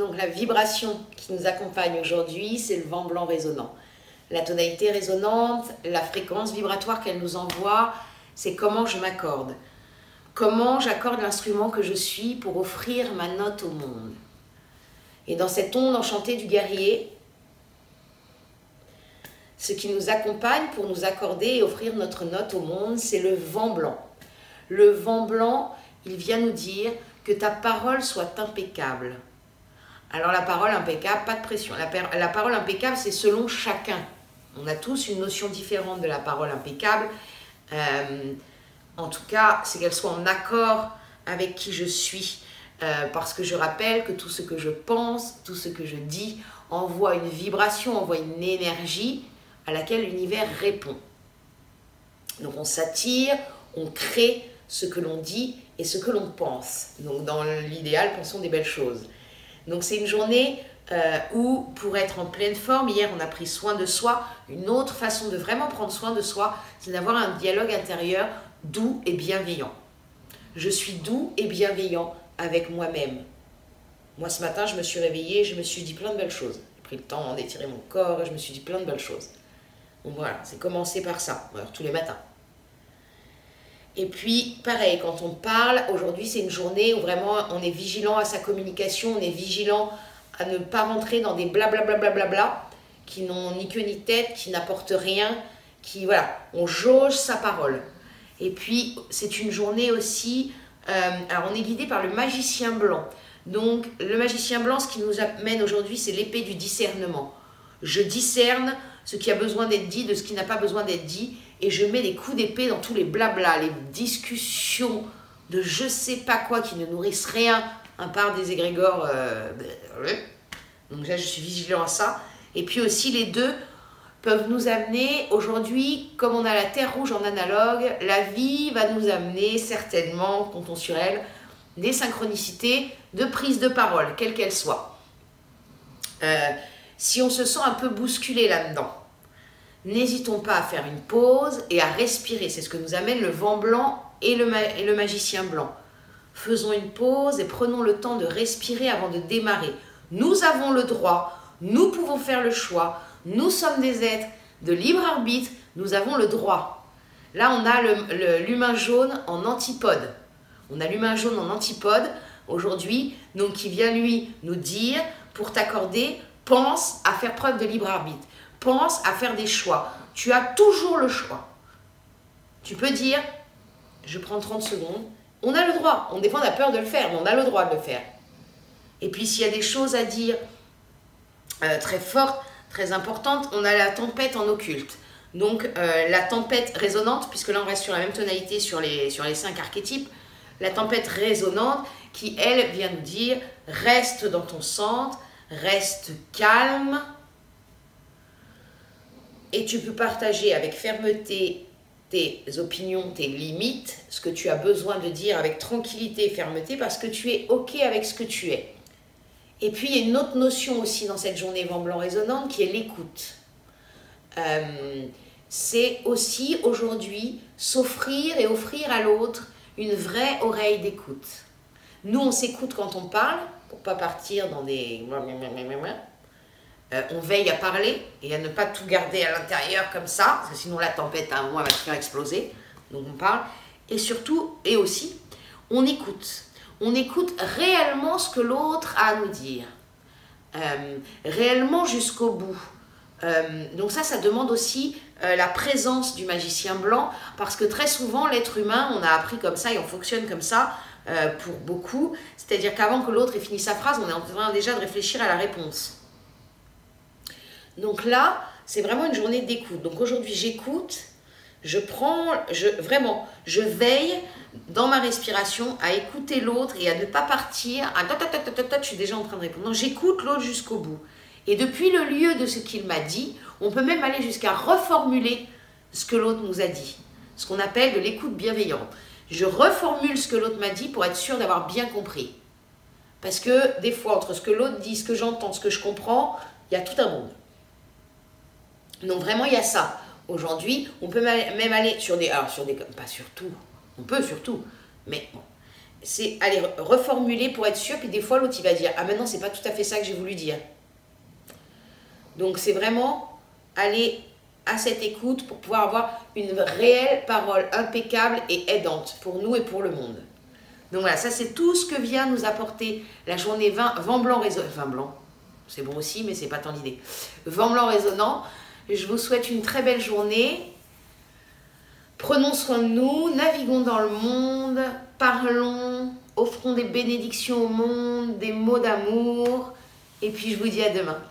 Donc la vibration qui nous accompagne aujourd'hui, c'est le vent blanc résonnant. La tonalité résonante, la fréquence vibratoire qu'elle nous envoie, c'est comment je m'accorde. Comment j'accorde l'instrument que je suis pour offrir ma note au monde. Et dans cette onde enchantée du guerrier, ce qui nous accompagne pour nous accorder et offrir notre note au monde, c'est le vent blanc. Le vent blanc, il vient nous dire que ta parole soit impeccable. Alors la parole impeccable, pas de pression. La parole impeccable, c'est selon chacun. On a tous une notion différente de la parole impeccable. En tout cas, c'est qu'elle soit en accord avec qui je suis. Parce que je rappelle que tout ce que je pense, tout ce que je dis, envoie une vibration, envoie une énergie à laquelle l'univers répond. Donc on s'attire, on crée ce que l'on dit et ce que l'on pense. Donc dans l'idéal, pensons des belles choses. Donc c'est une journée où, pour être en pleine forme, hier on a pris soin de soi. Une autre façon de vraiment prendre soin de soi, c'est d'avoir un dialogue intérieur doux et bienveillant. Je suis doux et bienveillant avec moi-même. Moi ce matin, je me suis réveillée, je me suis dit plein de belles choses. J'ai pris le temps d'étirer mon corps et je me suis dit plein de belles choses. Donc voilà, c'est commencé par ça, alors, tous les matins. Et puis, pareil, quand on parle, aujourd'hui c'est une journée où vraiment on est vigilant à sa communication, on est vigilant à ne pas rentrer dans des blablabla qui n'ont ni queue ni tête, qui n'apportent rien, qui, voilà, on jauge sa parole. Et puis, c'est une journée aussi, alors on est guidé par le magicien blanc. Donc, le magicien blanc, ce qui nous amène aujourd'hui, c'est l'épée du discernement. Je discerne ce qui a besoin d'être dit de ce qui n'a pas besoin d'être dit, et je mets des coups d'épée dans tous les blabla, les discussions de je sais pas quoi qui ne nourrissent rien, à part des égrégores. Donc là, je suis vigilant à ça. Et puis aussi, les deux peuvent nous amener, aujourd'hui, comme on a la Terre rouge en analogue, la vie va nous amener certainement, comptons sur elle, des synchronicités de prise de parole, quelle qu'elle soit. Si on se sent un peu bousculé là-dedans, n'hésitons pas à faire une pause et à respirer. C'est ce que nous amène le vent blanc et le magicien blanc. Faisons une pause et prenons le temps de respirer avant de démarrer. Nous avons le droit, nous pouvons faire le choix, nous sommes des êtres de libre arbitre, nous avons le droit. Là, on a l'humain jaune en antipode. On a l'humain jaune en antipode aujourd'hui, donc qui vient lui nous dire, pour t'accorder, pense à faire preuve de libre arbitre. Pense à faire des choix. Tu as toujours le choix. Tu peux dire, je prends 30 secondes. On a le droit. Des fois, on a peur de le faire, mais on a le droit de le faire. Et puis, s'il y a des choses à dire très fortes, très importantes, on a la tempête en occulte. Donc, la tempête résonante, puisque là, on reste sur la même tonalité sur les 5 archétypes. La tempête résonante qui, elle, vient nous dire, reste dans ton centre, reste calme. Et tu peux partager avec fermeté tes opinions, tes limites, ce que tu as besoin de dire avec tranquillité et fermeté parce que tu es OK avec ce que tu es. Et puis, il y a une autre notion aussi dans cette journée vent blanc résonante qui est l'écoute. C'est aussi aujourd'hui s'offrir et offrir à l'autre une vraie oreille d'écoute. Nous, on s'écoute quand on parle pour ne pas partir dans des... on veille à parler et à ne pas tout garder à l'intérieur comme ça, parce que sinon la tempête à un moment va te faire exploser. Donc on parle. Et surtout, et aussi, on écoute. On écoute réellement ce que l'autre a à nous dire. Réellement jusqu'au bout. Donc ça demande aussi la présence du magicien blanc, parce que très souvent, l'être humain, on a appris comme ça et on fonctionne comme ça pour beaucoup. C'est-à-dire qu'avant que l'autre ait fini sa phrase, on est en train déjà de réfléchir à la réponse. Donc là, c'est vraiment une journée d'écoute. Donc aujourd'hui, j'écoute, je veille dans ma respiration à écouter l'autre et à ne pas partir. Je suis déjà en train de répondre. Non, j'écoute l'autre jusqu'au bout. Et depuis le lieu de ce qu'il m'a dit, on peut même aller jusqu'à reformuler ce que l'autre nous a dit. Ce qu'on appelle de l'écoute bienveillante. Je reformule ce que l'autre m'a dit pour être sûr d'avoir bien compris. Parce que des fois, entre ce que l'autre dit, ce que j'entends, ce que je comprends, il y a tout un monde. Donc vraiment, il y a ça. Aujourd'hui, on peut même aller sur des... Alors, pas surtout, on peut surtout, mais bon. c'est aller reformuler pour être sûr, puis des fois l'autre il va dire « Ah maintenant c'est pas tout à fait ça que j'ai voulu dire ». Donc c'est vraiment aller à cette écoute pour pouvoir avoir une réelle parole impeccable et aidante pour nous et pour le monde. Donc voilà, ça c'est tout ce que vient nous apporter la journée vent blanc résonnant. Vin blanc, c'est bon aussi, mais c'est pas tant l'idée. Vent blanc résonnant. Je vous souhaite une très belle journée. Prenons soin de nous, naviguons dans le monde, parlons, offrons des bénédictions au monde, des mots d'amour. Et puis je vous dis à demain.